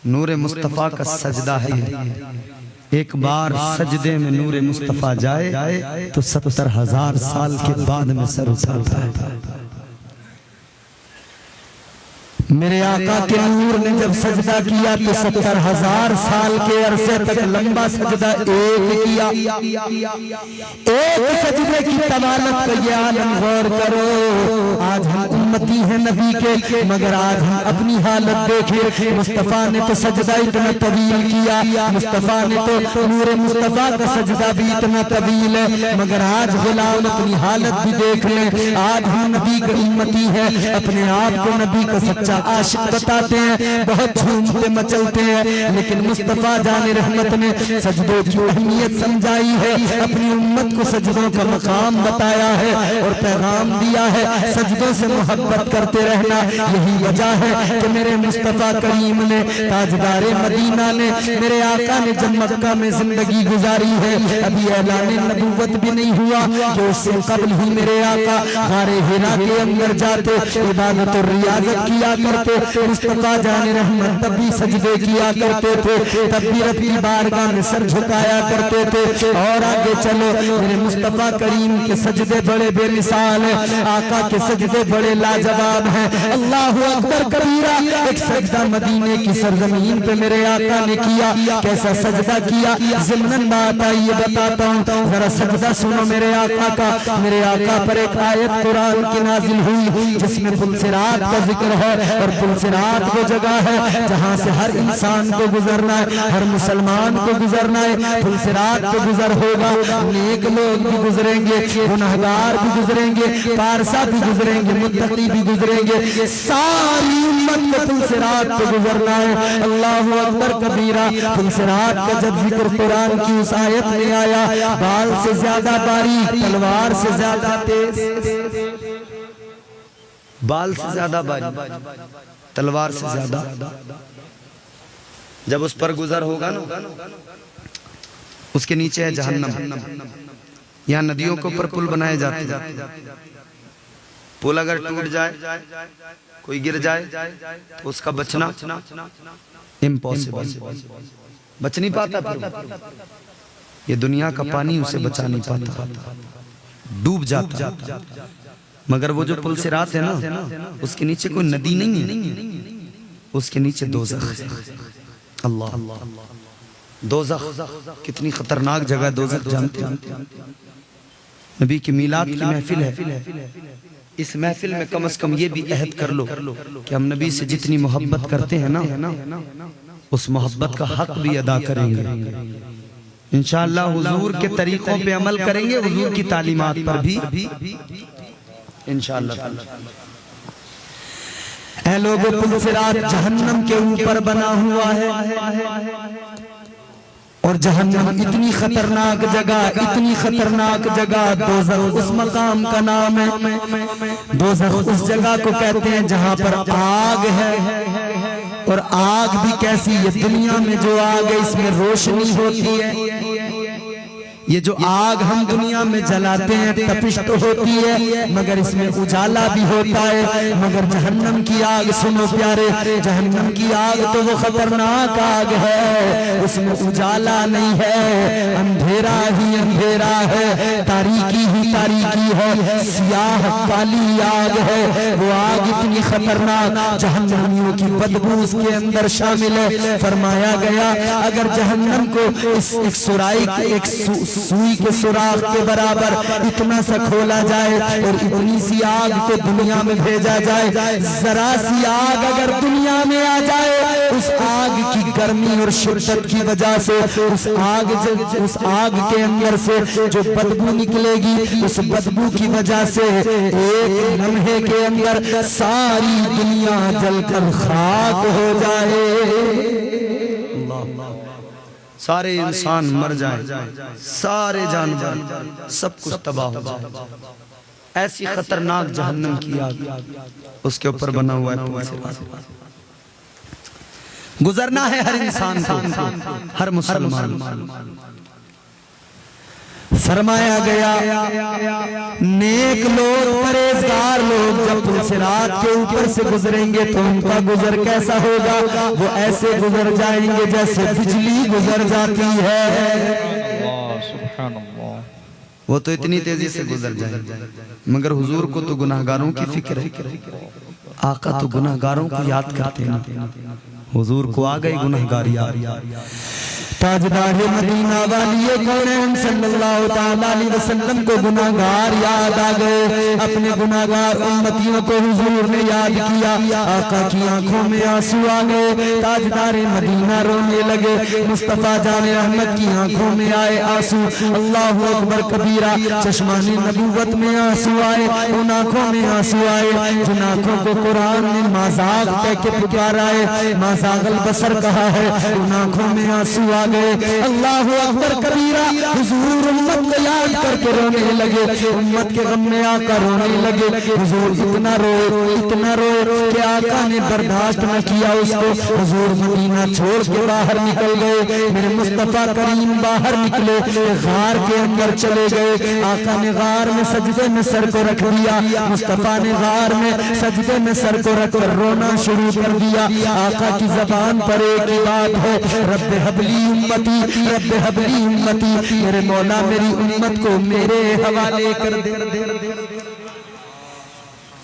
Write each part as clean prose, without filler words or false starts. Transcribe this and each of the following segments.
नूरे मुस्तफ़ा का सजदा है। एक बार सजदे में नूरे मुस्तफ़ा जाए तो 70,000 साल के बाद में सर उठाता है। मेरे आका के नूर ने जब सजदा किया तो 70,000 साल के अरसे तक लंबा सजदा एक किया। एक सजदे की तवालत का ये आलम गौर करो। आज हम उम्मती हैं नबी के, मगर आज हम अपनी हालत देखिए। मुस्तफ़ा ने तो सजदा इतना तवील किया, मुस्तफ़ा ने तो नूर मुस्तफ़ा का सजदा भी इतना तवील है, मगर आज गुलाम अपनी हालत भी देख लें। आज हम नबी के उम्मती है, अपने आप को नबी का सच्चा आशिक बताते हैं, बहुत झूमते मचलते हैं, लेकिन मुस्तफ़ा जाने रहमत ने सजदों की अहमियत समझाई है, अपनी उम्मत को सजदों का मकाम बताया है और पैगाम दिया है सजदों से मोहब्बत करते रहना। यही वजह है कि मेरे मुस्तफ़ा करीम ने, ताजदारे मदीना ने, मेरे आका ने जब मक्का में जिंदगी गुजारी है, अभी ऐलान नबूवत भी नहीं हुआ कि उससे कबल ही मेरे आका गारे हिरा के अंदर जाते, इबादत और रियाजत किया करते। मुस्तफ़ा जाने रहमत तब भी सजदे किया करते थे, तब भी रब की बारगाह में सर झुकाया करते थे। और आगे चलो, मेरे मुस्तफ़ा करीम के सजदे बड़े बेमिसाल हैं, आका के सजदे बड़े लाजवाब हैं। अल्लाहु अकबर कबीरा। एक सजदा मदीने की सरजमीन पे मेरे आका ने किया। कैसा सजदा किया, ज़िम्नन बात आई ये बताता हूँ, जरा सजदा सुनो मेरे आका का। मेरे आका पर एक आयत कुरान की नाजिल हुई जिसमें पुलसिरात का जिक्र है, और पुलसिरात वो जगह है जहाँ से हर इंसान को गुजरना है, हर मुसलमान को गुजरना है। पुलसिरात को गुजर होगा, नेक लोग भी गुजरेंगे, गुनहगार भी गुजरेंगे, पारसा भी गुजरेंगे, मुत्तकी भी गुजरेंगे, सारी उम्मत को पुलसिरात को गुजरना है। अल्लाहु अकबर कबीरा। पुलसिरात का जब जिक्र कुरान की उस आयत में आया, बाल से ज्यादा बारीक, तलवार से ज्यादा तेज, बाल से ज्यादा बारीक, तलवार से ज्यादा, जब उस पर गुजर होगा ना, उसके नीचे है जहन्नम। यहाँ नदियों के ऊपर पुल बनाए जाते हैं, पुल अगर टूट जाए, कोई गिर जाए तो उसका बचना इम्पॉसिबल, बच नहीं पाता। फिर ये दुनिया का पानी उसे बचा नहीं पाता, डूब जाता। मगर वो जो पुलसिरात है ना, उसके नीचे कोई नदी नहीं है, उसके नीचे दोज़ख है। अल्लाह, दोज़ख कितनी खतरनाक जगह, दोज़ख जानते हैं? नबी की मीलाद की महफिल है, इस महफिल में कम से कम ये भी अहद कर लो कि हम नबी से जितनी मोहब्बत करते हैं ना, उस मोहब्बत का हक भी अदा करेंगे इंशाअल्लाह। हुजूर के तरीकों पे अमल करेंगे, हुजूर की तालीमात पर भी इंशाअल्लाह। ऐ लोगों, पुलसिरात जहन्नम के ऊपर बना हुआ है, और जहन्नम इतनी खतरनाक जगह, इतनी खतरनाक जगह, दोज़ख उस मकाम का नाम है। दोज़ख उस जगह को कहते हैं जहां पर आग है, और आग भी कैसी, ये दुनिया में जो आग है इसमें रोशनी होती है। ये जो आग हम दुनिया में जलाते हैं तपिश तो होती है, मगर इसमें उजाला भी होता है। मगर जहन्नम की आग सुनो प्यारे, जहन्नम की आग तो वो खतरनाक आग है, उसमें उजाला नहीं है, अंधेरा ही अंधेरा है, तारीकी ही तारीकी है, सियाह काली आग है। वो आग इतनी खतरनाक, जहन्नमियों की बदबू उसके अंदर शामिल है। फरमाया गया अगर जहन्नम को एक सुराई, एक सुई के सुराख के बराबर इतना सा खोला जाए और इतनी सी आग को दुनिया में भेजा जाए, जरा सी आग अगर दुनिया में आ जाए, उस आग की गर्मी और शिद्दत की वजह से उस आग के अंदर से जो बदबू निकलेगी, उस बदबू की वजह से एक लम्हे के अंदर सारी दुनिया जलकर खाक हो जाए, सारे इंसान मर जाए, सारे जानवर सब कुछ तबाह हो जाए। ऐसी खतरनाक जहन्नम की आग उसके ऊपर बना हुआ है। गुजरना है हर इंसान को, हर मुसलमान। फरमाया गया नेक लोग परहेजगार लोग जब सिरात के ऊपर से गुजरेंगे तो उनका गुजर कैसा होगा? वो ऐसे गुजर जाएंगे जैसे बिजली गुजर जाती है। वो तो इतनी तेजी से गुजर जाएंगे, मगर हुजूर को तो गुनाहगारों की फिक्र है। आका तो गुनाहगारों को याद करते हैं। हुजूर को आ गई गुनाहगार याद। ताजदार मदीना वाली कौन सल्लल्लाहु अलैहि वसल्लम को गुनाहगार याद आ गए। अपने गुनाहगार उम्मतियों को हुजूर ने याद किया। आका की आंखों में आंसू आ गए। ताजदार मदीना रोने लगे। मुस्तफा जाने रहमत की आंखों में आए आंसू। अल्लाहु अकबर कबीरा। चश्माने नबूवत में आंसू आए। उन आंखों में आंसू आए जिन आंखों को कुरान ने माज़ाग कह के पुकारा है, माज़ागल बसर कहा है। उन आंखों में आंसू आ गए। अल्लाहु अकबर कबीरा। हुजूर उम्मत को याद करके रोने लगे। उम्मत के गम में आकर रोने लगे। हुजूर इतना रोए कि आका ने बर्दाश्त न किया उसको। हुजूर मदीना छोड़ के बाहर निकल गए। मेरे मुस्तफा करीम बाहर निकले, गार के अंदर चले गए। आका ने गार में सजदे में सर को रख दिया। मुस्तफा ने गार में सजदे में सर को रख कर रोना शुरू कर दिया। आका की जबान पर एक ही बात है, रब्बे हबली उम्मती, रब्बे हबली उम्मती। मेरे मौला मेरी उम्मत को मेरे हवाले कर दे।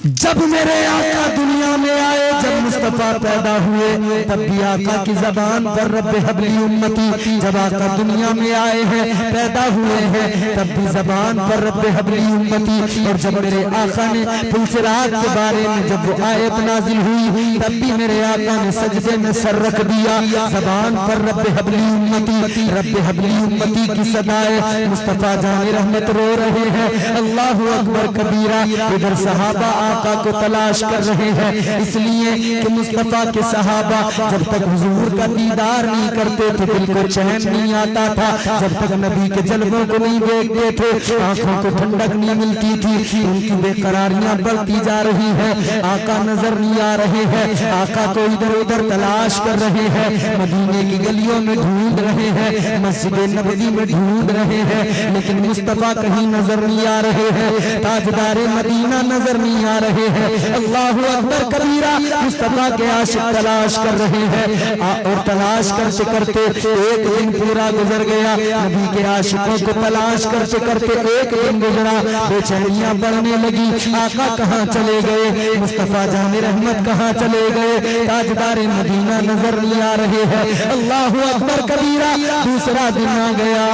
जब मेरे आका दुनिया में आए, जब मुस्तफा पैदा हुए, तब भी आका की जबान पर रब्बे हबली उम्मती। जब आका दुनिया में आए हैं, पैदा हुए हैं, तब भी जबान पर रब्बे हबली उम्मती। और जब मेरे आका ने पुलसिरात के बारे में जब वो आयत नाजिल हुई, तब भी मेरे आका ने सजदे में सर रख दिया। जबान पर रब्बे हबली उम्मती, रब्बे हबली उम्मती की सदाए। मुस्तफा जाने रहमत रो रहे हैं। अल्लाहु अकबर कबीरा। इधर सहाबा आका को तलाश कर रहे हैं, इसलिए कि मुस्तफा के सहाबा जब तक हुजूर का दीदार नहीं करते थे दिल को चैन नहीं आता था। जब तक नबी के जलवों को नहीं देखते थे आंखों को ठंडक नहीं मिलती थी। उनकी बेकरारियां बढ़ती जा रही है। आका नजर नहीं आ रहे हैं। आका को इधर उधर तलाश कर रहे हैं। मदीने की गलियों में ढूंढ रहे हैं, मस्जिद नबवी में ढूंढ रहे हैं, लेकिन मुस्तफा कहीं नजर नहीं आ रहे हैं। ताजदार मदीना नजर नहीं आ रहे हैं। अल्लाहु अकबर कबीरा। मुस्तफा के आशिक तलाश कर रहे हैं और तलाश करते करते एक दिन पूरा गुजर गया। नबी के आशिकों को तलाश करते करते एक दिन गुजरा। बेचैनियां बढ़ने लगी। आका कहाँ चले गए? मुस्तफा जाने रहमत कहाँ चले गए? ताजदार मदीना नजर नहीं आ रहे हैं। अल्लाहु अकबर कबीरा। दूसरा दिन आ गया।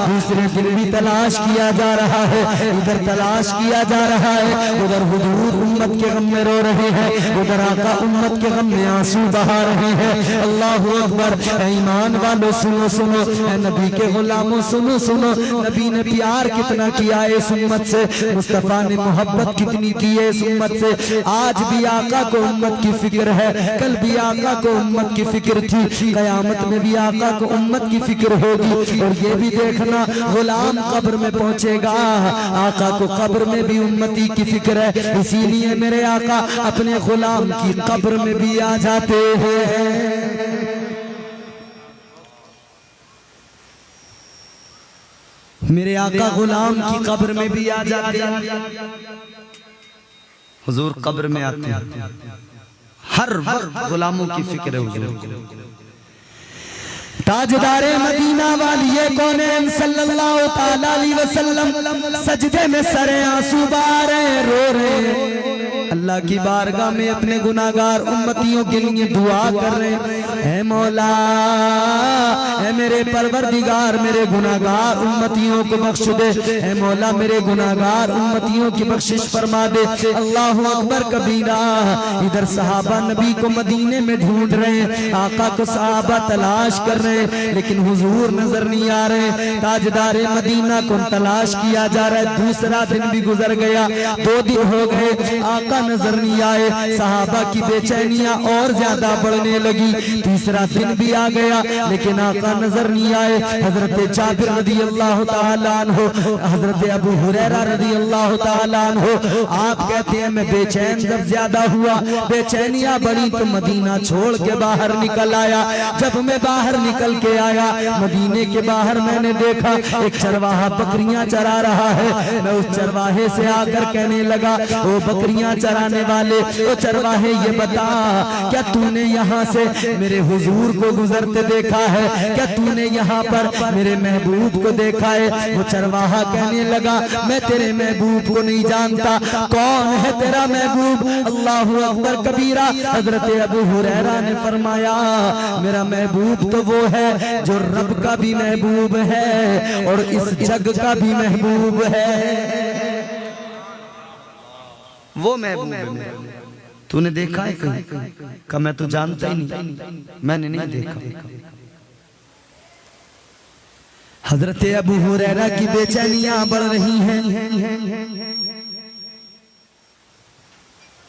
दूसरे दिन भी तलाश किया जा रहा है। इधर तलाश किया जा रहा है, उधर हुजूर उम्मत के गम में रो रहे हैं, उधर आका उम्मत के गम में आंसू बहा रहे हैं। अल्लाहु अकबर। ईमान वालों सुनो सुनो, नबी के गुलामों सुनो सुनो। नबी ने प्यार कितना किया इस उम्मत से, मुस्तफा ने मोहब्बत कितनी की है इस उम्मत से। आज भी आका को उम्मत की फिक्र है, कल भी आका को उम्मत की फिक्र थी, कयामत में भी आका को उम्मत की फिक्र होगी। और ये भी देखना गुलाम कब्र में पहुंचेगा, आका को कब्र में भी उम्मती की फिक्र है। इसीलिए मेरे आका अपने गुलाम की कब्र में भी आ जाते हैं। मेरे आका गुलाम की कब्र में भी आ जाते हैं। हुजूर कब्र में आते हैं। हर वक्त गुलामों की फिक्र है हुजूर। ताजदारे मदीना वाली कौन सल्लल्लाहु ताला अलैहि वसल्लम सजदे में सरे आंसू बहा रहे, रो रहे। अल्लाह की बारगाह में अपने गुनाहगार उम्मतियों के लिए दुआ कर रहे हैं। ऐ मौला, ऐ मेरे परवरदिगार, मेरे गुनाहगार उम्मतियों को बख्श दे। ऐ मौला, मेरे गुनाहगार उम्मतियों की बख्शिश फरमा दे। अल्लाहु अकबर कबीरा। इधर सहाबा नबी को मदीने में ढूंढ रहे हैं, आका को सहाबा तलाश कर रहे हैं, लेकिन हुजूर नजर नहीं आ रहे। ताजदारे मदीना को तलाश किया जा रहा है। दूसरा दिन भी गुजर गया, 2 दिन हो गए, आका नजर नहीं आए। सहाबा की बेचैनियां और ज्यादा बढ़ने लगी। तीसरा दिन भी आ गया, लेकिन आका नजर नहीं आए। हजरत जाबिर रदी अल्लाह ताला अन्हु, हजरत अबू हुरैरा रदी अल्लाह ताला अन्हु, आप कहते हैं मैं बेचैन जब ज्यादा हुआ, बेचैनियां बड़ी, तो मदीना छोड़ के बाहर निकल आया। जब मैं बाहर निकल के आया, मदीने के बाहर मैंने देखा एक चरवाहा बकरियां चरा रहा है। मैं उस चरवाहे से आकर कहने लगा, वो बकरियां चराने वाले, वो चरवाहे, ये बता क्या तूने यहाँ से मेरे हुजूर को गुजरते देखा है? क्या तूने यहाँ पर मेरे महबूब को देखा है? वो चरवाहा कहने लगा, मैं तेरे महबूब को नहीं जानता। कौन है तेरा महबूब? अल्लाहु अकबर कबीरा। हजरत अबू हुरैरा ने फरमाया, मेरा महबूब तो वो है जो रब का भी महबूब है और इस जग का भी महबूब है। वो महबूब है। तूने देखा है कहीं? का मैं तो जानता ही नहीं, मैंने नहीं देखा। हजरत अबू हुरैरा की बेचैनियां बढ़ रही हैं।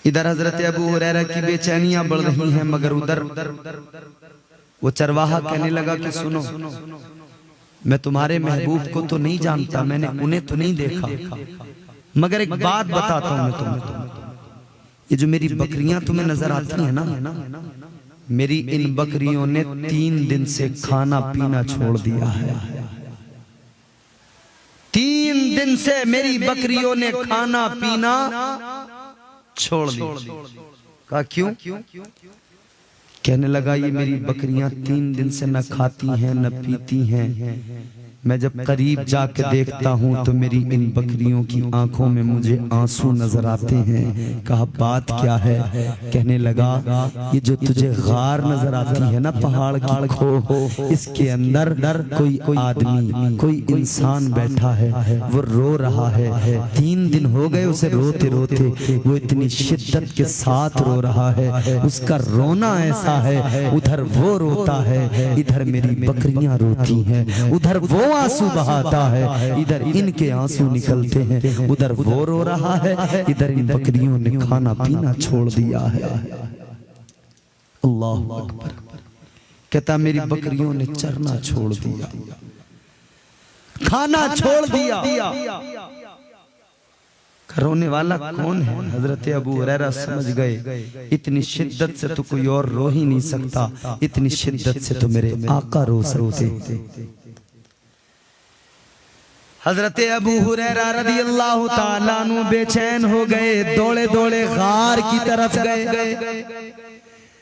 इधर हजरत अबू हुरैरा की बेचैनियां बढ़ रही हैं, मगर उधर वो चरवाहा कहने लगा कि सुनो, मैं तुम्हारे महबूब को तो नहीं जानता, मैंने उन्हें तो नहीं देखा, मगर एक बात बताता हूं मैं तुम्हें। ये जो मेरी बकरियां तुम्हें नजर आती हैं ना, मेरी इन बकरियों ने 3 दिन से खाना पीना छोड़ दिया है। 3 दिन से मेरी बकरियों ने खाना पीना छोड़ दिया। कहा क्यों? कहने लगा, ये मेरी बकरियां 3 दिन से न खाती हैं न पीती हैं। मैं जब करीब जाके देखता हूँ तो मेरी इन बकरियों की आंखों में मुझे आंसू नजर आते हैं। कहा बात क्या है? कहने लगा, ये जो तुझे गार नजर आती है ना, पहाड़ की खो, इसके अंदर कोई आदमी, कोई इंसान बैठा है, वो रो रहा है। 3 दिन हो गए उसे रोते रोते, वो इतनी शिद्दत के साथ रो रहा है, उसका रोना ऐसा है, उधर वो रोता है, इधर मेरी बकरियां रोती हैं, उधर वो आंसू बहाता है, इधर इनके आंसू निकलते हैं, उधर वो रो रहा है, इधर इन बकरियों ने खाना पीना छोड़ दिया है। अल्लाह अकबर। कहता मेरी बकरियों ने चरना छोड़ दिया, खाना छोड़ दिया। रोने वाला कौन है? हजरत अबू हुरैरा समझ गए, इतनी शिद्दत से तो कोई और रो ही नहीं सकता, इतनी शिद्दत से तो मेरे आका रो सकते। हजरत अबू हुरैरा रदी अल्लाह ताला अन्हु बेचैन हो गए, दौड़े दौड़े गार की तरफ गए।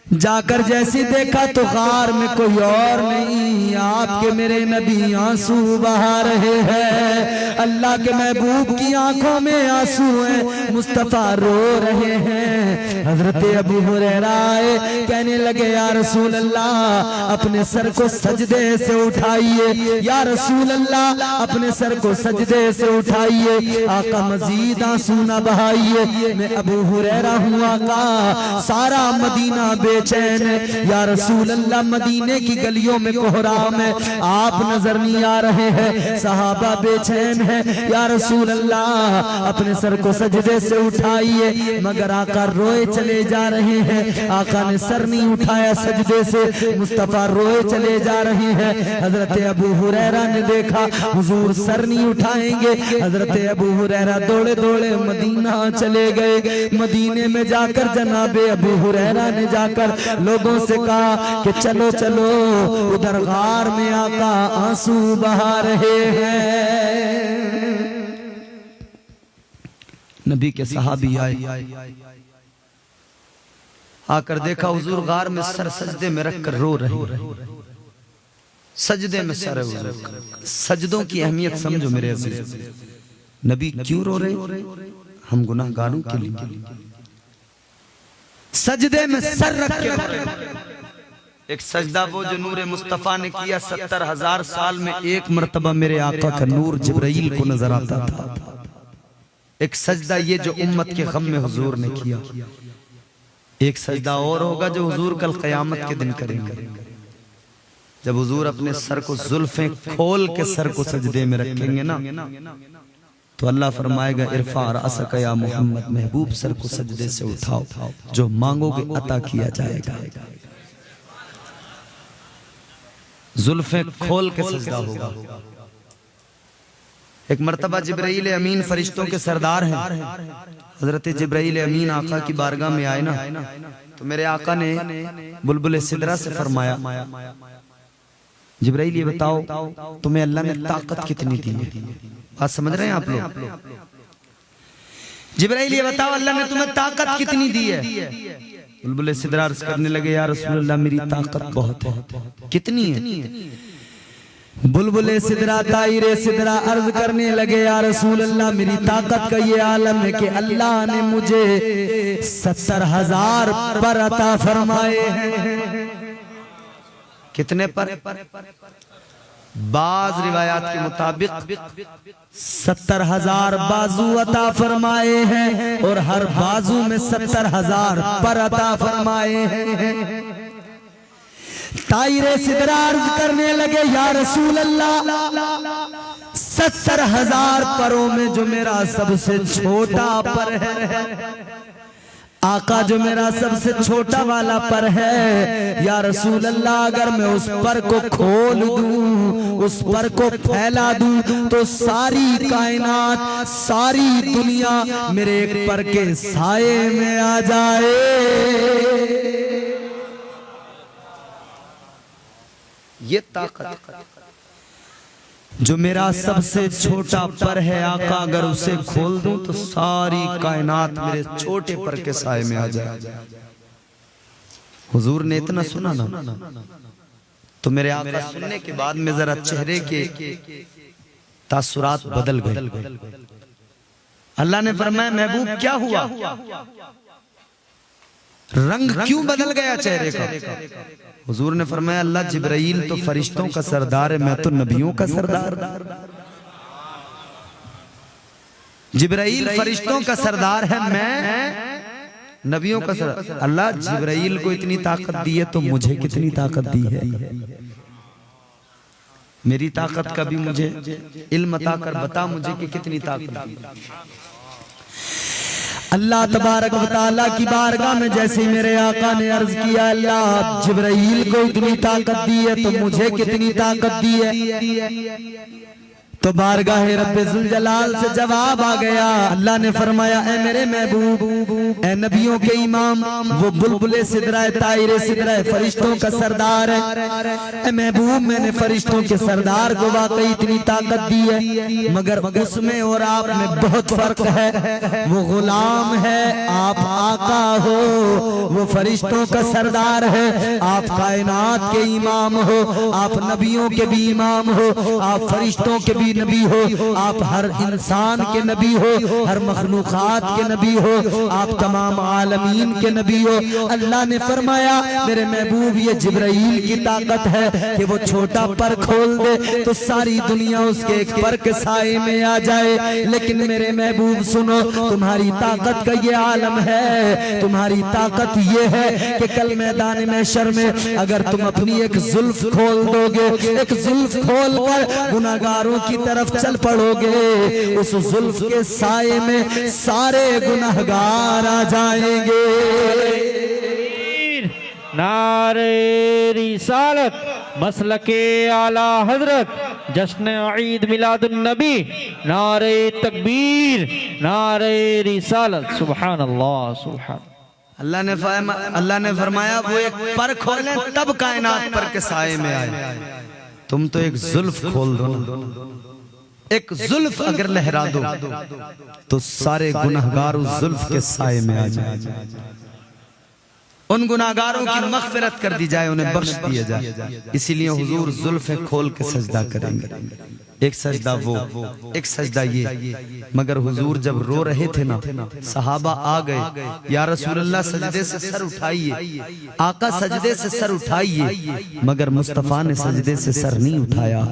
जाकर जैसी देखा तो गार में कोई और नहीं, आपके मेरे नबी आंसू बहा रहे हैं। अल्लाह के महबूब की आंखों में आंसू हैं, मुस्तफा रो रहे हैं। हजरत अबू हुरैरा आए, कहने लगे, या रसूल अल्लाह अपने सर को सजदे से उठाइए, या रसूल अल्लाह अपने सर को सजदे से उठाइए, आका मजीद आंसू न बहाइए। मैं अबू हुरैरा हूँ आका, सारा मदीना बेचैन है, या रसूल अल्लाह मदीने की गलियों में कोहराम है, आप नजर नहीं आ रहे हैं, सहाबा बेचैन है, या रसूल अल्लाह अपने सर को सजदे से उठाइए। मगर आका रोए चले जा रहे हैं, आका ने सर नहीं उठाया सजदे से, मुस्तफा रोए चले जा रहे हैं। हजरत अबू हुरैरा ने देखा हुजूर सर नहीं उठाएंगे, हजरत अबू हुरैरा दौड़े दौड़े मदीना चले गए। मदीने में जाकर जनाबे अबू हुरैरा ने जाकर लोगों से कहा कि चलो चलो, उधर गार में आका आंसू बहा रहे हैं। नबी के सहाबी आए, आकर देखा हुजूर गार में सर सजदे में रखकर रो रहे, सजदे में सर है। सजदों की अहमियत समझो मेरे अजीज। नबी क्यों रो रहे? हम गुनाहगारों के लिए सजदे में सर रख के। एक सजदा वो जो नूरे मुस्तफा ने किया, 70,000 साल में एक मर्तबा मेरे आका का नूर जिब्राइल को नजर आता था। एक सजदा ये जो उम्मत के गम में हुजूर ने किया। एक सजदा और होगा जो हुजूर कल क़यामत के दिन करेंगे, जब हुजूर अपने सर को जुल्फें खोल के सर को सजदे में रखेंगे ना, तो अल्लाह फरमाएगा, इरफा रअसक या मोहम्मद, महबूब सर को सजदे से उठाओ, जो मांगोगे अता किया जाएगा। जुल्फें खोल के सजदा होगा। एक मर्तबा जिब्राइल अमीन फरिश्तों के सरदार हैं, हजरत जिब्राइल अमीन आका की बारगाह में आए ना, तो मेरे आका ने बुलबुल सिदरा से फरमाया, जिब्राइल ये बताओ तुम्हें अल्लाह ने ताकत कितनी दी है? बात समझ रहे हैं आप लोग? जिब्राइल ये बताओ अल्लाह ने तुम्हें ताकत कितनी दी है? बुलबुल सिदरा अर्ज करने लगे, या रसूल अल्लाह मेरी ताकत बहुत है। कितनी है? बुलबुल सिदरा ताइरे सिदरा अर्ज करने लगे, या रसूल अल्लाह मेरी ताकत का ये आलम है कि अल्लाह ने मुझे 70,000 पर अता फरमाए हैं। कितने पर? बाज रिवायात के मुताबिक 70,000 बाजू अता फरमाए हैं और हर बाजू में 70,000 पर अता फरमाए हैं। ताइरे सिदरा अर्ज करने लगे, या रसूल अल्लाह 70,000 परों में जो मेरा सबसे छोटा पर है, आका जो मेरा सबसे छोटा वाला पर है, या रसूल अल्लाह अगर मैं उस पर को खोल दूं, उस पर को फैला दूं, तो सारी कायनात सारी दुनिया मेरे एक पर के साये में आ जाए। ये ताकत जो मेरा सबसे छोटा पर है, आका अगर उसे खोल दूं तो सारी कायनात मेरे छोटे पर के साए में आ जाए। हुजूर ने इतना सुना ना, तो मेरे आका सुनने के बाद में जरा चेहरे के तासुरात बदल गए। अल्लाह ने फरमाया, महबूब क्या हुआ? रंग क्यों बदल गया चेहरे का? हुजूर ने फरमाया, अल्लाह जिब्राइल तो फरिश्तों का सरदार है, मैं तो नबियों का सरदार। जिब्राइल फरिश्तों का सरदार है, मैं नबियों का सरदार। अल्लाह जिब्राइल को इतनी ताकत दी है तो मुझे कितनी ताकत दी है? मेरी ताकत का भी मुझे इल्म अता कर बता मुझे कि कितनी ताकत दी। अल्लाह तबारक व तआला की बारगाह में जैसे मेरे आका ने अर्ज किया, अल्लाह जिब्राइल को इतनी ताकत दी है तो मुझे कितनी ताकत दी है? तो बारगाह रब्बे जुल जलाल से जवाब आ गया। अल्लाह ने फरमाया, ए मेरे महबूब, ए नबियों के इमाम, वो बुलबुले सिदरा ताइरे सिदरा फरिश्तों का सरदार है। ए महबूब, मैंने फरिश्तों के सरदार को वाकई इतनी ताकत दी है, मगर उसमें और आप में बहुत फर्क है। वो गुलाम है, आप आका हो। वो फरिश्तों का सरदार है, आप कायनात के इमाम हो। आप नबियों के भी इमाम हो, आप फरिश्तों के भी नबी हो, आप हर इंसान के नबी हो, हर मखलूकात के नबी हो, आप तमाम आलमीन के नबी हो। अल्लाह ने फरमाया, मेरे महबूब ये जिब्राइल की ताकत है कि वो छोटा पर खोल दे तो सारी दुनिया उसके एक पर के साए में आ जाए। लेकिन मेरे महबूब सुनो, तुम्हारी ताकत का ये आलम है, तुम्हारी ताकत ये है कि कल मैदान महशर में अगर तुम अपनी एक जुल्फ खोल दोगे, एक जुल्फ खोल कर गुनाहगारों की तरफ चल पड़ोगे, उस जुल्फ के साए में सारे गुनाहगार आ जाएंगे। नारे रिसालत, मसलके आला हजरत, जश्न ईद मिलादुन नबी, नारे तकबीर, नारे रिसालत। सुभान अल्लाह, सुभान। अल्लाह ने फरमाया, वो एक पर खोलें तब कायनात पर के साए में आए। तुम तो एक जुल्फ खोल दो ना, एक जुल्फ अगर लहरा दो तो सारे गुनाहगार उस जुल्फ के साए में आ जाए। उन गुनाहगारों की मग़फ़िरत कर दी जाए, उन्हें बख्श दिया जाए। इसीलिए हुजूर जुल्फ़े खोल के सजदा करेंगे। एक सजदा वो, एक सजदा ये। मगर हुजूर जब रो रहे थे ना, सहाबा आ गए, या रसूल अल्लाह सजदे से सर उठाइए, आका सजदे से सर उठाइए। मगर मुस्तफ़ा ने सजदे से सर नहीं उठाया,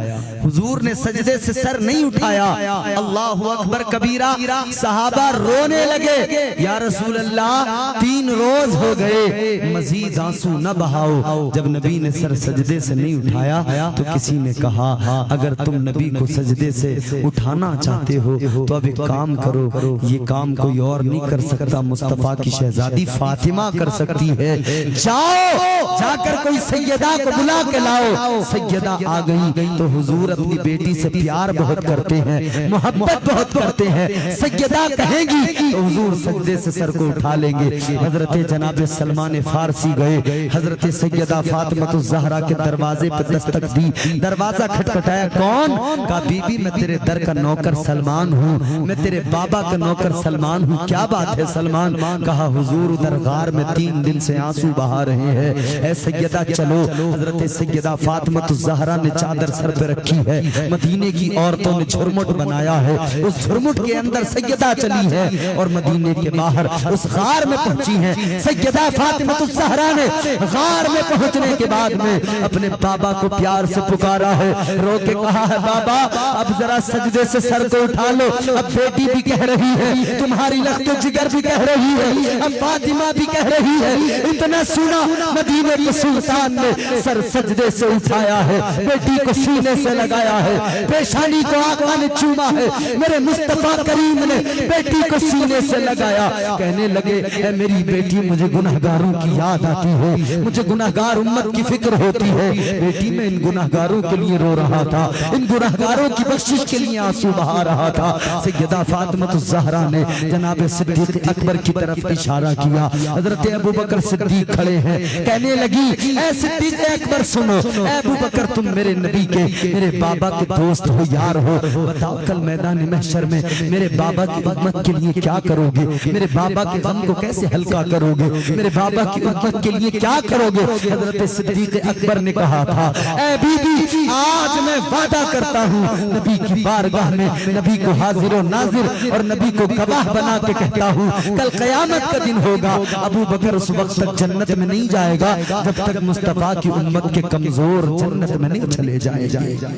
हुजूर ने सजदे से सर नहीं उठाया। अल्लाहु अकबर कबीरा। सहाबा रोने लगे, या रसूल अल्लाह 3 रोज हो गए, मजीद आंसू न बहाओ। जब नबी ने सर सजदे से नहीं उठाया तो किसी ने कहा, अगर तुम नबी को सजदे से उठाना चाहते हो तो अब एक काम करो, ये काम कोई और नहीं कर सकता, मुस्तफा की शहजादी फातिमा कर सकती है। जाओ, जाकर कोई सैयदा को बुला के लाओ। सैयदा आ गई तो हुजूर अपनी बेटी से प्यार बहुत करते हैं, मोहब्बत बहुत करते हैं। सैयदा कहेंगी तो हुजूर सजदे से सर को उठा लेंगे। हजरत जनाब सलमान फारसी गए, हजरत सैयदा फातिमा ज़हरा के दरवाजे पर दस्तक दी। दरवाजा खटखटाया, कौन? कहा बीबी मैं तेरे दर का नौकर सलमान हूँ, मैं तेरे बाबा का नौकर सलमान हूँ। क्या बात है सलमान? कहा हुजूर उधर गार में 3 दिन से आंसू बहा रहे हैं। ऐ सैयदा चलो। हजरत सैयदा फातिमा ज़हरा ने चादर सर पे रखी है, मदीने की औरतों ने झुरमुट बनाया है, उस झुरमुट के अंदर सैयदा चली है और मदीने के बाहर उस गार में पहुंची है। सैयदा फातिमा ज़हरा ने गार में पहुंचने के बाद में अपने बाबा को प्यार से पुकारा है, रो के कहा है बाबा अब जरा सजदे से सर को उठा लो। अब बेटी भी कह रही है, तुम्हारी लख्त जिगर भी कह रही है, अब फातिमा भी कह रही है। इतना सुना मदीने के सुल्तान ने सर सजदे से उठाया है, बेटी को सीने से लगाया है, पेशानी को आका ने चूमा है, मेरे मुस्तफा करीम ने बेटी को सीने से लगाया। कहने लगे ऐ मेरी बेटी मुझे गुनहगारों की याद आती है, मुझे गुनहगार उम्मत की फिक्र होती है। बेटी मैं इन गुनहगारों के लिए रो रहा था, इन गुनहगारों की बख्शिश के लिए आंसू बहा रहा था। सैयदा फातिमा ज़हरा ने जनाब सिद्दीक अकबर की तरफ इशारा किया। हजरत अबू बकर सिद्दीक खड़े हैं, कहने लगी ऐ सिद्दीक अकबर सुनो, ऐ अबू बकर तुम मेरे नबी के, मेरे बाबा के दोस्त हो, यार हो, बताओ कल मैदान महशर में मेरे बाबा की उम्मत के लिए क्या करोगे? मेरे बाबा के गम को कैसे हल्का करोगे? मेरे बाबा की उम्मत के लिए क्या करोगे? हजरत सिद्दीक अकबर ने कहा था ऐ बीबी आज मैं वादा करता हूँ नबी की बारगाह में नबी को हाजिर और नाजिर और नबी को गवाह बना के कहता हूँ कल कयामत का दिन होगा, अबू बकर उस वक्त तक जन्नत में नहीं जाएगा जब तक मुस्तफा की उम्मत के कमजोर जन्नत में नहीं चले जाएंगे।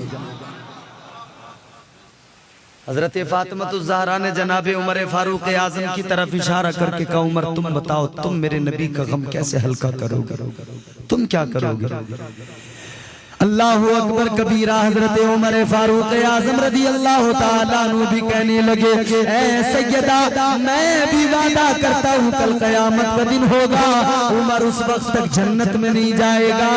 हजरत फातिमा ज़हरा ने जनाब उमर फारूक आजम की तरफ इशारा करके कहा उमर तुम बताओ तुम मेरे नबी का गम कैसे हल्का करोगे, तुम क्या करोगे? अल्लाह अकबर कबीरा। हजरत उमर फारूक आजम रदी अल्लाह ताला अन्हु भी कहने लगे ऐ सैयदा मैं भी वादा करता हूँ कल कयामत का दिन होगा, उमर उस वक्त तक जन्नत में नहीं जाएगा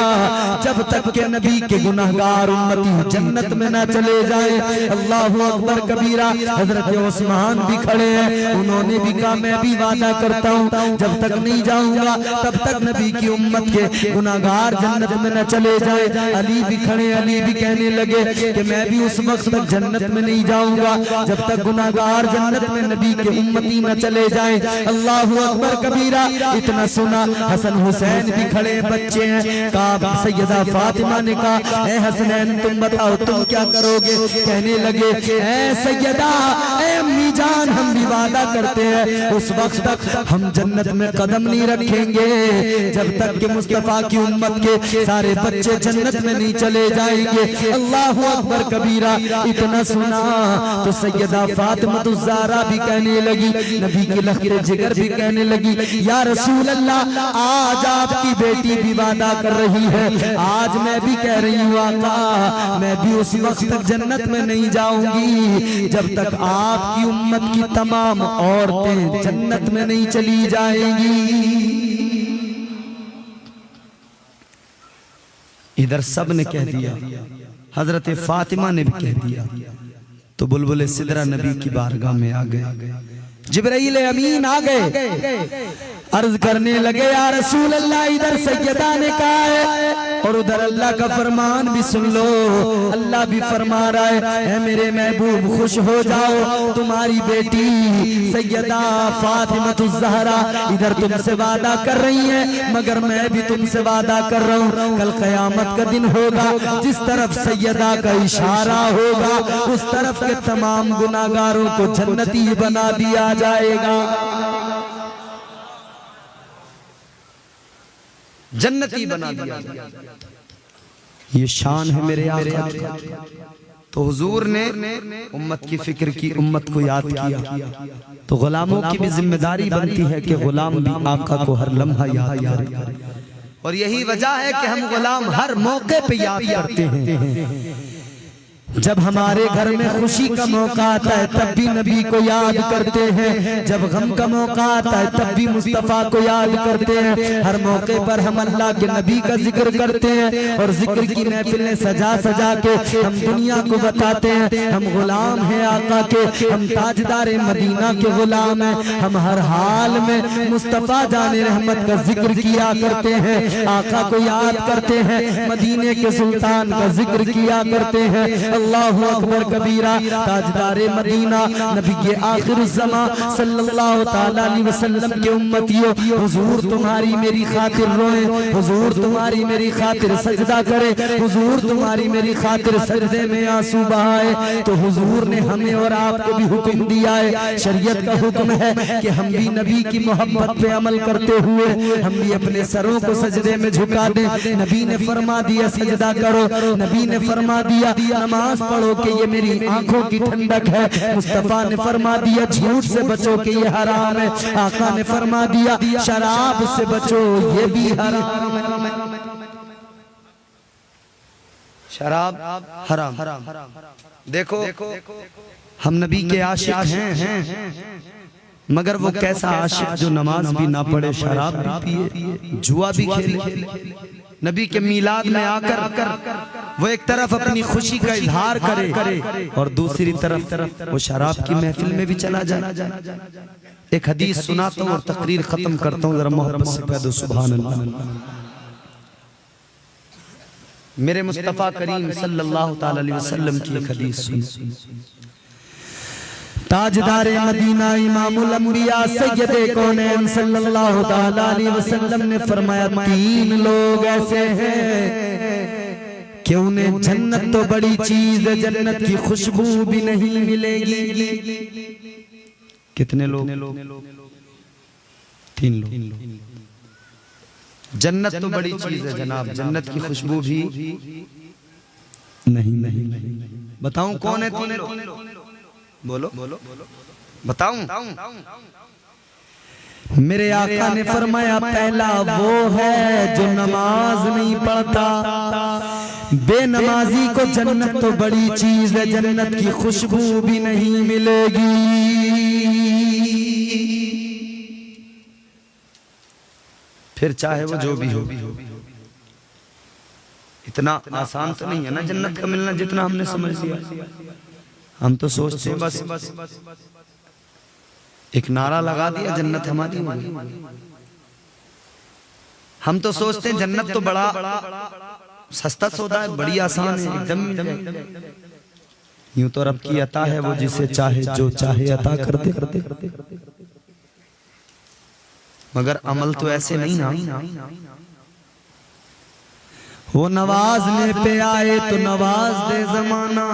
जब तक के नबी के गुनहगार उम्मती जन्नत में न चले जाए। अल्लाह अकबर कबीरा। हजरत उस्मान भी खड़े हैं, उन्होंने भी कहा मैं भी वादा करता हूँ जब तक नहीं जाऊंगा तब तक नबी की उम्मत के गुनहगार जन्नत में न चले जाए। अली भी खड़े, अली भी कहने लगे कि मैं भी उस वक्त तक जन्नत में नहीं जाऊंगा जब तक गुनाहगार जन्नत में नबी के उम्मती न चले जाएं। अल्लाहु अकबर कबीरा। इतना सुना हसन हुसैन भी खड़े, बच्चे हैं। कहा सैयदा फातिमा ने कहा ऐ हसनैन तुम बताओ तुम क्या करोगे? कहने लगे ऐ सैयदा ऐ अम्मी जान हम भी वादा करते हैं उस वक्त तक हम जन्नत में कदम नहीं रखेंगे जब तक कि मुस्तफा की उम्मत के सारे बच्चे जन्नत में नहीं चले जाएंगे। अल्लाहु अकबर कबीरा। इतना सुना तो सैयदा फातिमा ज़हरा भी कहने लगी, नबी की लख्ते जिगर भी कहने लगी या रसूल अल्लाह आज आपकी बेटी भी वादा कर रही है, आज मैं भी कह रही हूँ आका मैं भी उस वक्त तक जन्नत में नहीं जाऊंगी जब तक आपकी उम्मत की तमाम औरतें जन्नत में नहीं चली जाएंगी। इधर सब ने कह दिया, हजरत फातिमा ने भी कह दिया तो बुलबुल सिदरा नबी की बारगाह में आ गए, जिब्राइल अमीन आ गए, अर्ज करने लगे या रसूल अल्लाह इधर सैयदा ने कहा है और उधर अल्लाह का फरमान भी सुन लो। अल्लाह भी फरमा रहा है मेरे महबूब खुश हो जाओ तुम्हारी बेटी सैयदा फातिमा ज़हरा इधर तुमसे वादा कर रही है मगर मैं भी तुमसे वादा कर रहा हूँ कल कयामत का दिन होगा जिस तरफ सैयदा का इशारा होगा उस तरफ के तमाम गुनाहगारों को जन्नती बना दिया जाएगा, जन्नती बना दिया। ये शान है मेरे आका की। तो हुजूर ने उम्मत की फिक्र की, उम्मत को याद किया तो गुलामों की भी जिम्मेदारी बनती है कि गुलाम भी आका को हर लम्हा याद करे। और यही वजह है कि हम गुलाम हर मौके पे याद करते हैं। जब हमारे घर में खुशी का मौका आता है तब भी नबी को याद करते हैं, जब गम का मौका आता है तब भी मुस्तफ़ा को याद करते हैं। हर मौके पर हम अल्लाह के नबी का जिक्र करते हैं और जिक्र की महफिलें सजा सजा के हम दुनिया को बताते हैं हम गुलाम हैं आका के, हम ताजदार मदीना के गुलाम हैं। हम हर हाल में मुस्तफ़ा जाने रहमत का जिक्र किया करते हैं, आका को याद करते हैं, मदीने के सुल्तान का जिक्र किया करते हैं। अल्लाहु अकबर कबीरा। ताजदारे मदीना नबी के आखिर ज़मा सल्लल्लाहु ताला अलैहि वसल्लम के उम्मतियों, हुजूर तुम्हारी मेरी खातिर रोए, हुजूर तुम्हारी मेरी खातिर सजदा करे, हुजूर तुम्हारी मेरी खातिर सजदे में आंसू बहाए। तो हुजूर ने हमें और आपको भी हुक्म दिया है, शरीयत का हुक्म है कि हम भी नबी की मोहब्बत पे अमल करते हुए हम भी अपने सरों को सजदे में झुका दें। नबी ने फरमा दिया सजदा करो, नबी ने फरमा दिया नमाज पढ़ो कि ये मेरी आंखों की ठंडक है। मुस्तफा ने फरमा दिया झूठ से बचो कि ये हराम है। आका ने फरमा दिया शराब से बचो ये भी हराम है। शराब हराम। देखो हम नबी के आशिक हैं, मगर वो कैसा आशिक जो नमाज भी ना पढ़े, शराब भी पिए, जुआ भी खेले। नबी के मीलाद में आकर वो एक तरफ अपनी खुशी का इजहार करे और दूसरी तरफ वो शराब की महफिल में भी चला जाए। एक हदीस सुनाता हूँ और तकरीर खत्म करता हूँ, जरा मोहब्बत से कह दो सुभान अल्लाह। मेरे मुस्तफा करीम सल्लल्लाहु ताला अलैहि वसल्लम की एक हदीस सुनो। ताजदारे मदीना इमामुल अंबिया सैयदे कौनैन सल्लल्लाहु ताला अलैहि वसल्लम ने फरमाया तीन लोग ऐसे हैं कि उन्हें जन्नत तो बड़ी चीज है, जन्नत की खुशबू भी नहीं मिलेगी। कितने लोग? तीन लोग। जन्नत तो बड़ी चीज है जनाब, जन्नत की खुशबू भी नहीं। बताऊं कौन है तीन लोग? बोलो बताऊं? मेरे आका ने फरमाया पहला वो है जो नमाज नहीं पढ़ता। बेनमाजी को जन्नत तो बड़ी चीज है, जन्नत की खुशबू भी नहीं मिलेगी। फिर चाहे वो जो भी हो, इतना आसान तो नहीं है ना जन्नत का मिलना जितना हमने समझ लिया। हम तो सोचते हैं बस एक नारा लगा दिया जन्नत हमारी होगी। हम तो सोचते हैं जन्नत तो बड़ा सस्ता सौदा है, बड़ी आसान है, एकदम यूं तो रब की अता है, वो जिसे चाहे जो चाहे अता करते। मगर अमल तो ऐसे नहीं ना। वो नवाजने पे आए तो नवाज दे जमाना,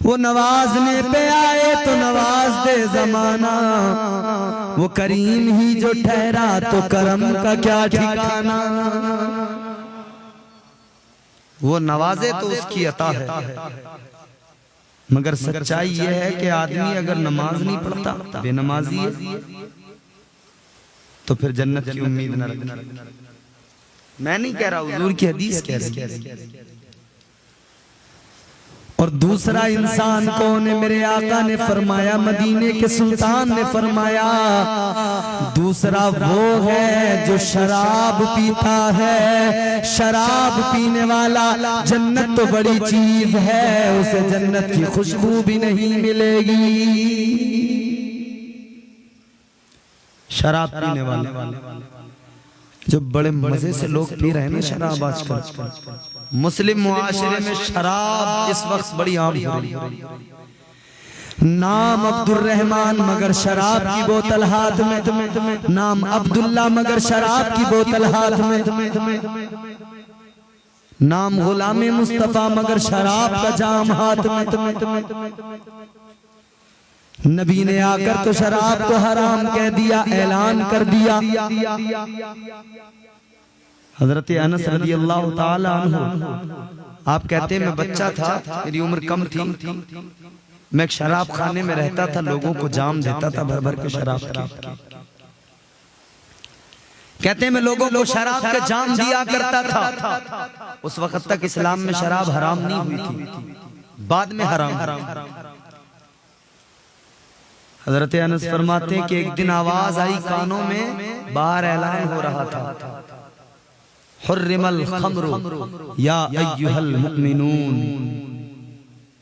वो नवाजने पे आए तो नवाज दे जमाना। वो करीम ही जो ठहरा तो करम का क्या ठिकाना। वो नवाजे तो उसकी अता है, मगर सच्चाई ये है कि आदमी अगर नमाज नहीं पढ़ता, बेनमाजी है, तो फिर जन्नत की उम्मीद न रखना। मैं नहीं कह रहा, हुजूर की हदीस कह रही है। और दूसरा इंसान कौन है? मेरे आका ने फरमाया, मदीने के सुल्तान ने फरमाया, दूसरा वो है जो शराब पीता है। शराब पीने वाला, जन्नत तो बड़ी चीज है, उसे जन्नत की खुशबू भी नहीं मिलेगी। शराब पीने वाले जो बड़े मजे से लोग पी रहे हैं ना शराब आजकल, मुस्लिम मुआशरे में शराब इस वक्त बड़ी आम हो रही है। नाम अब्दुल रहमान मगर शराब की बोतल हाथ में, नाम अब्दुल्ला मगर शराब की बोतल हाथ में, नाम गुलामे मुस्तफा मगर शराब का जाम हाथ में। नबी ने आकर तो शराब को हराम कह दिया, ऐलान कर दिया। हजरत अनस रज़ी अल्लाह ताला अन्हु, आप कहते हैं मैं बच्चा था, मेरी उम्र कम थी, मैं एक शराब खाने में रहता था, लोगों को जाम देता था भर भर के शराब की। कहते हैं मैं लोगों को शराब के जाम दिया करता था। उस वक्त तक इस्लाम में शराब हराम नहीं हुई थी, बाद में हराम। हजरत अनस फरमाते हैं कि एक दिन आवाज आई कानों में, बाहर ऐलान हो रहा था, हुर्रिमल खम्रु या अय्युहल मुमिनून,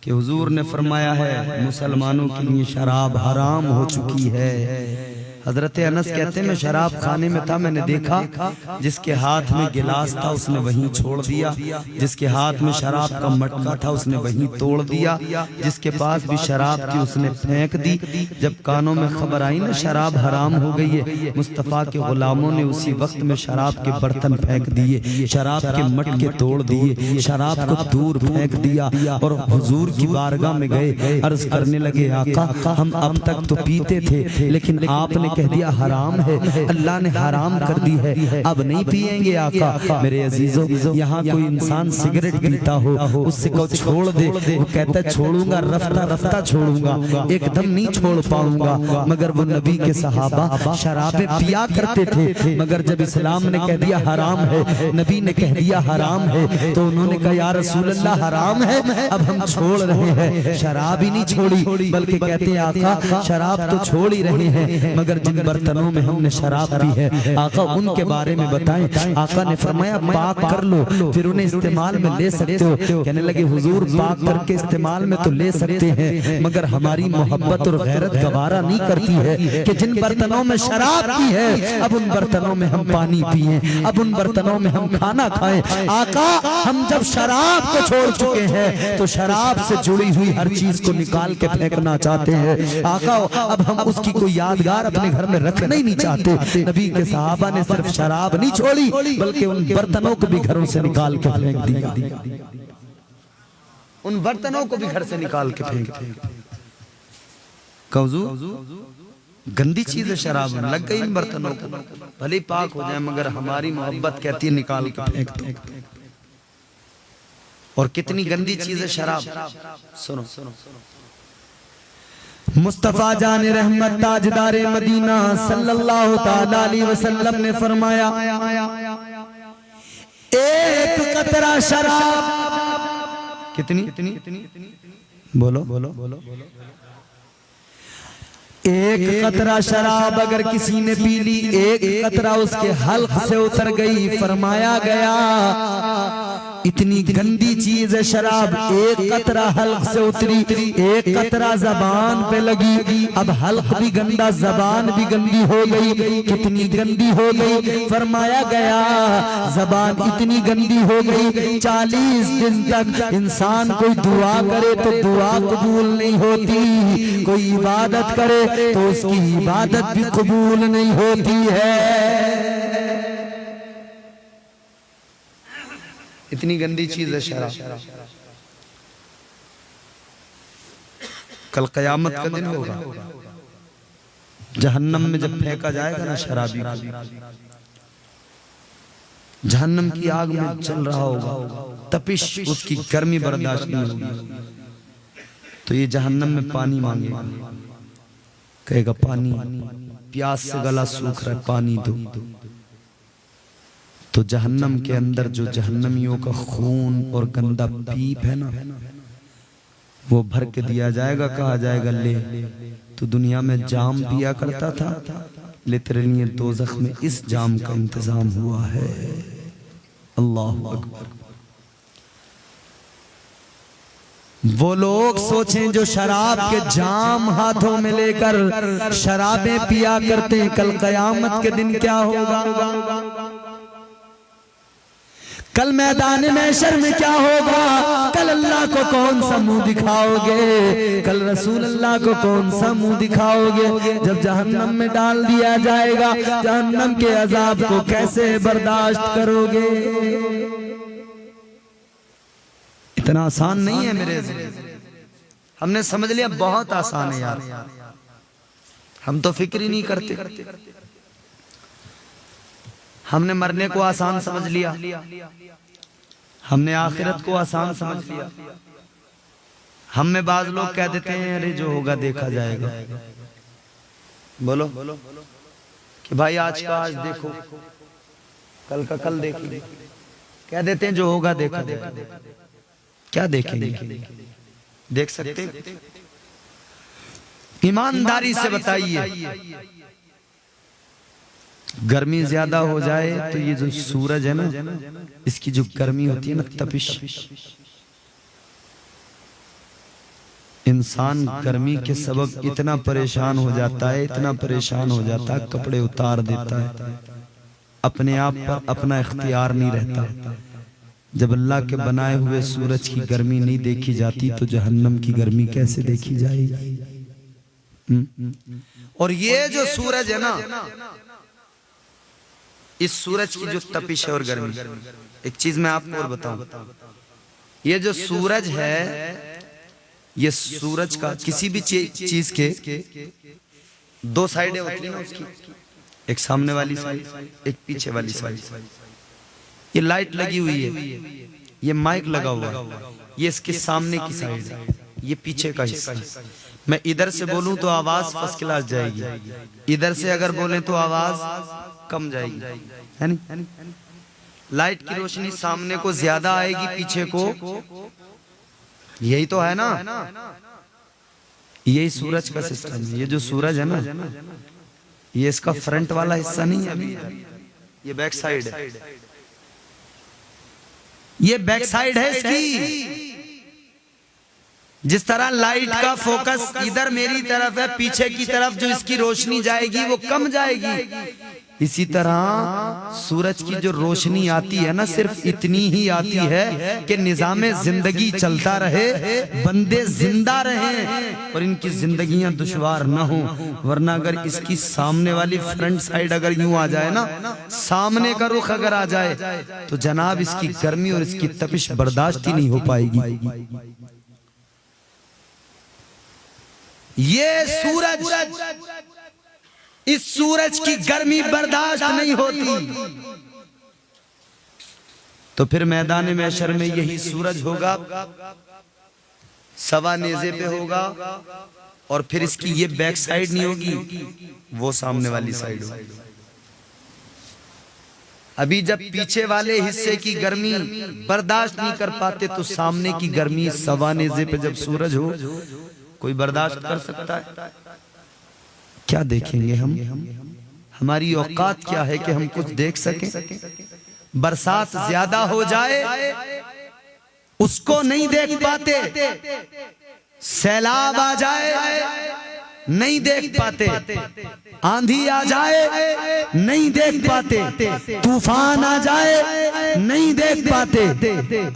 कि हुजूर ने फरमाया है मुसलमानों के लिए शराब हराम हो चुकी है। हजरत अनस कहते हैं मैं शराब खाने में था, मैंने देखा जिसके हाथ में गिलास था उसने वहीं छोड़ दिया, जिसके हाथ में शराब का मटका था उसने वहीं तोड़ दिया, जिसके पास भी शराब थी उसने फेंक दी। जब कानों में खबर आई ना शराब हराम हो गई है, मुस्तफ़ा के गुलामों ने उसी वक्त में शराब के बर्तन फेंक दिए, शराब के मटके तोड़ दिए, शराब को दूर फेंक दिया और हुजूर की बारगाह में गए। अर्ज करने लगे आका हम अब तक तो पीते थे लेकिन आपने कह दिया हराम है, अल्लाह ने हराम कर दी है, अब नहीं पिएंगे आका। मेरे अजीजों, यहाँ कोई इंसान सिगरेट पीता हो, उससे कहो छोड़ दे, वो कहता है छोड़ूंगा, रफ्ता रफ्ता छोड़ूंगा, एकदम नहीं छोड़ पाऊंगा। मगर वो नबी के सहाबा शराबें पिया करते थे, मगर जब इस्लाम ने कह दिया हराम है, नबी ने कह दिया हराम है, तो उन्होंने कहा या रसूल अल्लाह हराम है, अब हम छोड़ रहे हैं। शराब ही नहीं छोड़ी, बल्कि कहते हैं आका शराब तो छोड़ ही रहे हैं, मगर जिन बर्तनों में हमने शराब पी है आका उनके बारे में बताएं। आका ने फरमाया पाक कर लो, फिर उन्हें इस्तेमाल में ले सकते हो। कहने लगे हुजूर पाक करके इस्तेमाल में तो ले सकते हैं, मगर हमारी मोहब्बत और गैरत गवारा नहीं करती है कि जिन बर्तनों में शराब पी है अब उन बर्तनों में हम पानी पिए, अब उन बर्तनों में हम खाना खाएं। आका हम जब शराब को छोड़ चुके हैं तो शराब से जुड़ी हुई हर चीज को निकाल के फेंकना चाहते हैं। आका अब हम उसकी कोई यादगार अपने घर में रखना ही नहीं चाहते। नबी के सहाबा ने सिर्फ शराब नहीं छोड़ी बल्कि उन बर्तनों को भी घरों से निकाल के फेंक दिया, उन बर्तनों को भी घर से निकाल के फेंक दिया। कौजू गंदी चीज है शराब, लग गई इन बर्तनों को, भले पाक हो जाए मगर हमारी मोहब्बत कहती है निकाल के फेंक दो। और कितनी गंदी चीज है शराब। सुनो मुस्तफा जान रहमत ताजदारे मदीना सल्लल्लाहु ताला अलैहि वसल्लम ने फरमाया एक कतरा शराब, कितनी बोलो एक कतरा शराब अगर किसी ने पी ली, एक कतरा उसके हल्क से उतर गई, फरमाया गया इतनी गंदी चीज है शराब, एक कतरा हल्क से उतरी, एक कतरा जबान पे लगी, अब हल्क भी गंदा जबान भी गंदी हो गई। कितनी गंदी हो गई, फरमाया गया जबान इतनी गंदी हो गई 40 दिन तक इंसान कोई दुआ करे तो दुआ कबूल नहीं होती, कोई इबादत करे तो उसकी इबादत भी कबूल नहीं होती है। इतनी गंदी चीज है शराब। कल कयामत का दिन होगा, जहन्नम में जब फेंका जाएगा ना शराबी, जहन्नम की आग में चल रहा होगा, तपिश उसकी गर्मी बर्दाश्त नहीं होगी, तो ये जहन्नम में पानी मांगेगा, कहेगा पानी, प्यास से गला सूख रहा है पानी दो। तो जहन्नम के अंदर जो जहन्नमियों का खून और गंदा पीप है ना, वो भर के दिया जाएगा, कहा जाएगा ले तो दुनिया में जाम पिया करता था, ले तेरे लिए दोज़ख में इस जाम का इंतजाम हुआ है। अल्लाह अकबर। वो लोग सोचें जो शराब के जाम हाथों में लेकर शराबें पिया करते हैं, कल कयामत के दिन क्या होगा, कल मैदान महशर में क्या होगा, कल अल्लाह को कौन सा मुंह दिखाओगे, कल रसूल अल्लाह को कौन सा मुंह दिखाओगे। जब जहन्नम में डाल दिया जाएगा, जहन्नम के अजाब को कैसे बर्दाश्त करोगे। इतना आसान नहीं है मेरे, हमने समझ लिया बहुत आसान है यार, हम तो फिक्र ही नहीं करते, हमने मरने को आसान समझ लिया, हमने आखिरत को आसान समझ लिया। हम में बाज लोग कह देते हैं अरे जो होगा देखा जाएगा, बोलो कि भाई आज का आज देखो, कल का कल देखेंगे, कह देते हैं जो होगा देखा जाएगा। क्या देखेंगे? देख सकते हैं? ईमानदारी से बताइए, गर्मी ज्यादा हो जाए तो ये जो सूरज है ना, इसकी जो गर्मी होती है ना, तपिश, इंसान गर्मी के सबब इतना परेशान हो जाता है, इतना परेशान हो जाता है, कपड़े उतार देता है, अपने आप पर अपना इख्तियार नहीं रहता। जब अल्लाह के बनाए हुए सूरज की गर्मी नहीं देखी जाती तो जहन्नम की गर्मी कैसे देखी जाएगी? और ये जो सूरज है ना, इस सूरज की जो तपिश है और गर्मी, एक चीज मैं आपको और बताऊं, ये जो सूरज है, ये सूरज का किसी भी चीज के दो साइडें होती है ना उसकी, एक सामने वाली साइड, एक पीछे वाली साइड। ये लाइट लगी हुई है, ये माइक लगा हुआ है, ये इसके सामने की साइड है, ये पीछे का हिस्सा है। मैं इधर से बोलूं तो आवाज फर्स्ट क्लास जाएगी, इधर से अगर बोले तो आवाज कम जाएगी, है नहीं? लाइट की रोशनी सामने को ज्यादा आएगी, पीछे को, यही तो है ना, यही सूरज का सिस्टम है। ये जो सूरज है ना, ये इसका फ्रंट वाला हिस्सा नहीं है, ये बैक साइड है, ये बैक साइड है इसकी। जिस तरह लाइट का फोकस इधर मेरी तरफ है, पीछे की तरफ जो इसकी रोशनी जाएगी वो कम जाएगी, इसी तरह सूरज की जो रोशनी आती है ना, सिर्फ इतनी ही आती है कि निजामे जिंदगी चलता रहे, बंदे जिंदा रहें और इनकी जिंदगियां दुश्वार ना हो। वरना अगर इसकी सामने वाली फ्रंट साइड अगर यूं आ जाए ना, सामने का रुख अगर आ जाए तो जनाब इसकी गर्मी और इसकी तपिश बर्दाश्त ही नहीं हो पाएगी। ये सूरज, इस सूरज की गर्मी बर्दाश्त नहीं होती तो फिर मैदान महशर में यही सूरज होगा, सवा नेज़े पे होगा, और फिर इसकी ये बैक साइड नहीं होगी, वो सामने वाली साइड होगी। अभी जब पीछे वाले हिस्से की गर्मी बर्दाश्त नहीं कर पाते तो सामने की गर्मी, सवा नेज़े पे जब सूरज हो, कोई बर्दाश्त कर सकता है? क्या देखेंगे हम? हमारी औकात क्या है कि हम कुछ देख सकें? बरसात ज्यादा हो जाए उसको नहीं देख पाते, सैलाब आ जाए नहीं देख पाते, आंधी आ जाए नहीं देख पाते, तूफान आ जाए नहीं देख पाते।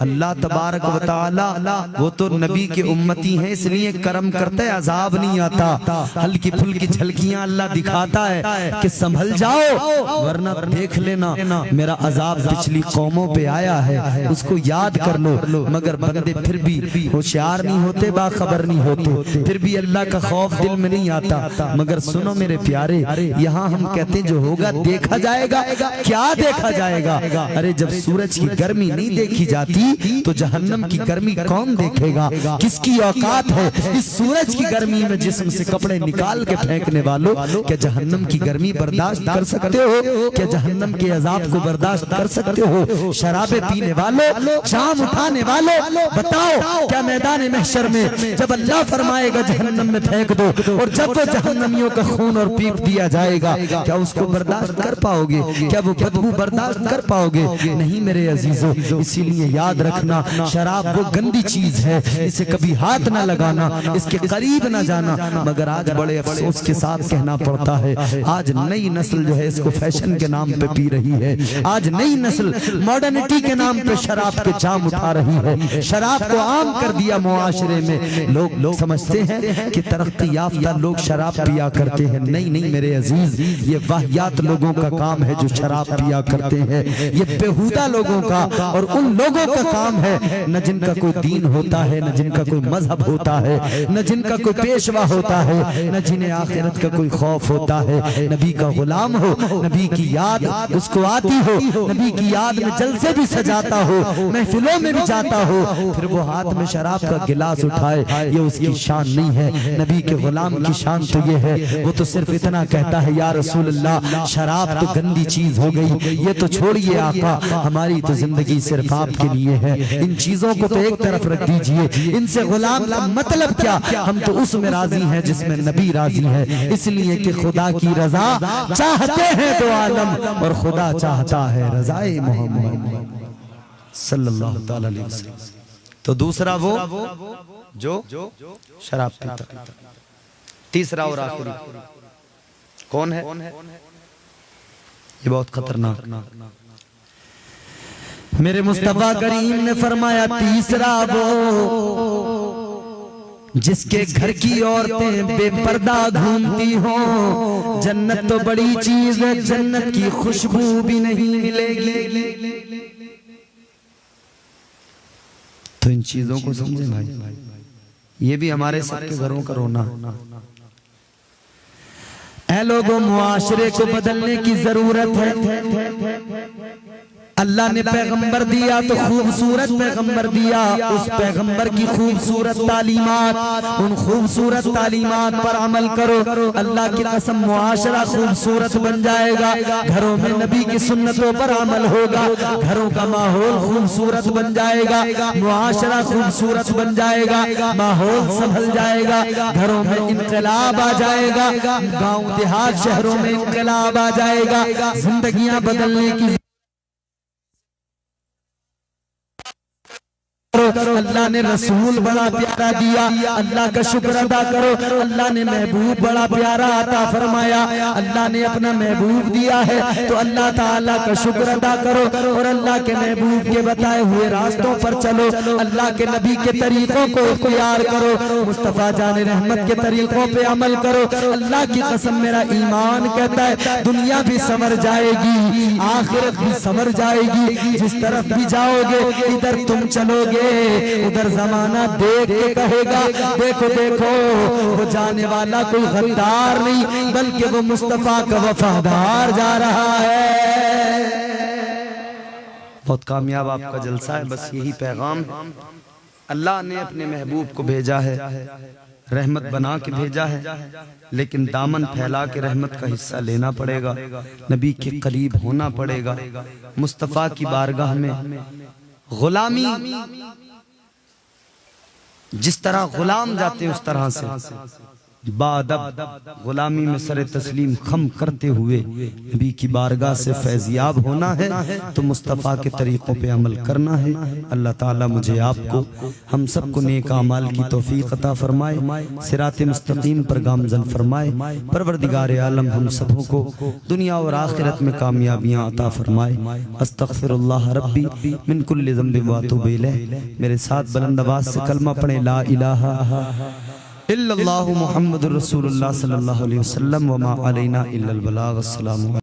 अल्लाह तबारक व तआला वो तो नबी के उम्मती हैं, इसलिए करम करते हैं, अजाब नहीं आता। हल्की फुल्की झलकियां अल्लाह दिखाता है कि संभल जाओ, वरना देख लेना मेरा अजाब पिछली कौमों पे आया है, उसको याद कर लो। मगर बंदे फिर भी होशियार नहीं होते, बाखबर नहीं होते, फिर भी अल्लाह का खौफ दिल में नहीं आता। मगर सुनो मेरे प्यारे, यहाँ हम कहते हैं जो होगा देखा जाएगा। क्या देखा जाएगा? अरे जब सूरज की गर्मी नहीं देखी जाती तो जहन्नम की गर्मी कौन देखेगा? किसकी औकात है इस सूरज की गर्मी में जिस्म से कपड़े निकाल के फेंकने वालों? क्या जहन्नम की गर्मी बर्दाश्त कर सकते हो? क्या जहन्नम के अजाब को बर्दाश्त कर सकते हो? शराबे पीने वालों, जाम उठाने वालों, बताओ क्या मैदान महशर में जब अल्लाह फरमाएगा जहन्नम में फेंक दो, और जब वो जहन्नमियों का खून और पीप दिया जाएगा, क्या उसको बर्दाश्त कर पाओगे? क्या वो बदबू बर्दाश्त कर पाओगे? नहीं मेरे अजीजों, इसीलिए याद रखना, शराब वो गंदी चीज है, इसे कभी हाथ ना लगाना, इसके करीब ना जाना। मगर आज बड़े अफसोस के साथ कहना पड़ता है, आज नई नस्ल जो है इसको फैशन के नाम पे पी रही है। आज नई नस्ल मॉडर्निटी के नाम पे शराब के जाम उठा रही है, शराब को आम कर दिया मुआशरे में। लोग समझते हैं कि तरक्की याफ्ता लोग शराब पिया करते हैं। नहीं मेरे अजीज, ये वाहियात लोगों का काम है जो शराब पिया करते हैं, ये बेहुदा लोगों का और उन लोगों का काम है न जिनका कोई दीन होता है, न जिनका कोई मजहब होता है, न जिनका कोई पेशवा होता है, न जिन्हें आखिरत का कोई खौफ होता है। नबी का गुलाम हो, नबी की याद उसको आती हो, नबी की याद में जलसे भी सजाता हो, महफिलों में भी जाता हो, फिर वो हाथ में शराब का गिलास उठाए, ये उसकी शान नहीं है। नबी के गुलाम गुलाम की शान तो ये है, वो तो सिर्फ इतना कहता है या रसूल अल्लाह शराब तो गंदी चीज हो गई, ये तो छोड़िए आका, हमारी तो जिंदगी सिर्फ आपके लिए है, इन चीजों को तो एक तरफ रख दीजिए, इनसे गुलाम का मतलब क्या, हम तो उसमें राजी हैं जिसमें नबी राजी है, इसलिए कि खुदा की रजा चाहते हैं दो आलम और खुदा चाहता है रजाए मोहम्मद सल्लल्लाहु ताला अलैहि वसल्लम। तो दूसरा वो जो शराब पीता। तीसरा और आखिरी कौन है? ये बहुत खतरनाक। मेरे मुस्तफा करीम ने फरमाया तीसरा वो जिसके घर की औरतें बेपर्दा घूमती हो, जन्नत तो बड़ी चीज है, जन्नत की खुशबू भी नहीं मिलेगी। तो इन चीजों को समझे भाई, ये भी हमारे सबके घरों का रोना। ऐ लोगों, मुआशरे को बदलने की जरूरत है। अल्लाह ने पैगंबर दिया तो खूबसूरत पैगंबर दिया, उस पैगंबर की खूबसूरत तालीमात, उन खूबसूरत तालीमात पर अमल करो, अल्लाह की कसम मुआशरा खूबसूरत बन जाएगा। घरों में नबी की सुन्नतों पर अमल होगा, घरों का माहौल खूबसूरत बन जाएगा, मुआशरा खूबसूरत बन जाएगा, माहौल संभल जाएगा, घरों में इनकलाब आ जाएगा, गाँव देहात शहरों में इनकलाब आ जाएगा, जिंदगियां बदलने की। अल्लाह ने रसूल बड़ा प्यारा दिया, अल्लाह का शुक्र अदा करो। अल्लाह ने महबूब बड़ा प्यारा अता फरमाया, अल्लाह ने अपना महबूब दिया है तो अल्लाह ताला का शुक्र अदा करो और अल्लाह के महबूब के बताए हुए रास्तों पर चलो, अल्लाह के नबी के तरीकों को इख्तियार करो, मुस्तफा जान रहमत के तरीकों पे अमल करो। अल्लाह की कसम मेरा ईमान कहता है दुनिया भी संवर जाएगी, आखिरत भी संवर जाएगी। जिस तरफ भी जाओगे इधर तुम चलोगे, उधर जमाना देख के कहेगा देखो देखो वो जाने वाला कोई गद्दार नहीं बल्कि वो मुस्तफा का वफादार जा रहा है। बहुत कामयाब आपका जलसा है, बस यही पैगाम है। अल्लाह ने अपने महबूब को भेजा है, रहमत बना के भेजा है, लेकिन दामन फैला के रहमत का हिस्सा लेना पड़ेगा, नबी के करीब होना पड़ेगा। मुस्तफा की बारगाह में गुलामी, जिस तरह गुलाम जाते उस तरह से बादब गुलामी में सरे तस्लीम खम करते हुए नबी की बारगाह से फैजियाब होना है तो मुस्तफ़ा के तरीक़ों पे अमल करना है। अल्लाह ताला मुझे आपको हम सबको नेक अमाल की तौफीक अता फरमाए, सिरात मुस्तकीम पर गामज़न फरमाए। परवरदिगार आलम हम सबों को दुनिया और आखिरत में कामयाबियाँ अता फरमाए। अस्तग़फिरुल्लाह रब्बी मिन कुल्लि ज़ंबिन व अतूबु इलैह। मेरे साथ बुलंद आवाज़ से कलमा पढ़े ला इलाहा इल्लल्लाहु मुहम्मदुर रसूलुल्लाह सल्लल्लाहु अलैहि वसल्लम व मा अलैना इल्लल बलाग। अस्सलामु